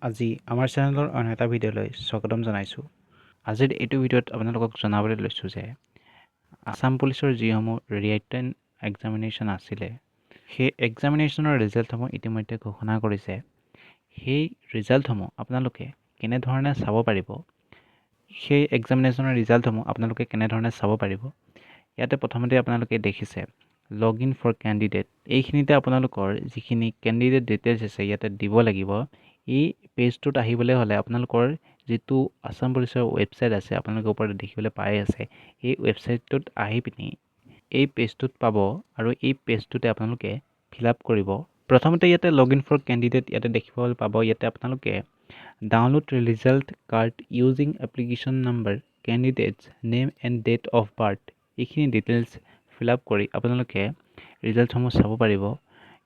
আজি আমাৰ চেনেলৰ অন্য এটা ভিডিঅ'লৈ স্বাগতম জনাইছোঁ। আজিৰ এইটো ভিডিঅ'ত আপোনালোকক জনাবলৈ লৈছোঁ যে আসাম পুলিচৰ যিসমূহ ৰিটেন এক্সামিনেশ্যন আছিলে সেই এক্সামিনেশ্যনৰ ৰিজাল্টসমূহ ইতিমধ্যে ঘোষণা কৰিছে। সেই ৰিজাল্টসমূহ আপোনালোকে কেনেধৰণে চাব পাৰিব, সেই এক্সামিনেশ্যনৰ ৰিজাল্টসমূহ আপোনালোকে কেনেধৰণে চাব পাৰিব, ইয়াতে প্ৰথমতে আপোনালোকে দেখিছে লগ ইন ফৰ কেণ্ডিডেট। এইখিনিতে আপোনালোকৰ যিখিনি কেণ্ডিডেট ডিটেইলছ আছে ইয়াতে দিব লাগিব। এই পেজটোত আহিবলৈ হ'লে আপোনালোকৰ যিটো আসাম পুলিচৰ ৱেবছাইট আছে আপোনালোকে ওপৰত দেখিবলৈ পাই আছে, এই ৱেবছাইটটোত আহি পিনি এই পেজটোত পাব আৰু এই পেজটোতে আপোনালোকে ফিল আপ কৰিব। প্ৰথমতে ইয়াতে লগ ইন ফৰ কেণ্ডিডেট ইয়াতে দেখিবলৈ পাব। ইয়াতে আপোনালোকে download result card using application number, candidate's name and date of birth, এইখিনি ডিটেইলছ ফিল আপ কৰি আপোনালোকে ৰিজাল্টসমূহ চাব পাৰিব।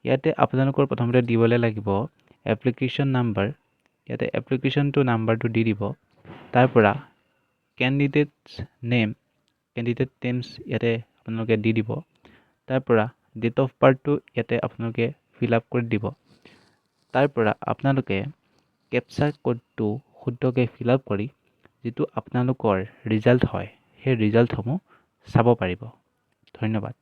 ইয়াতে আপোনালোকৰ প্ৰথমতে দিবলৈ লাগিব এপ্লিকেশ্যন নাম্বাৰ। ইয়াতে এপ্লিকেশ্যনটো নাম্বাৰটো দি দিব। তাৰ পৰা কেণ্ডিডেটছ নেম, কেণ্ডিডেট নেমছ ইয়াতে আপোনালোকে দি দিব। তাৰ পৰা ডেট অফ বাৰ্থটো ইয়াতে আপোনালোকে ফিল আপ কৰি দিব। তাৰ পৰা আপোনালোকে কেপচা কোডটো শুদ্ধকৈ ফিল আপ কৰি যিটো আপোনালোকৰ ৰিজাল্ট হয় সেই ৰিজাল্টসমূহ চাব পাৰিব। ধন্যবাদ।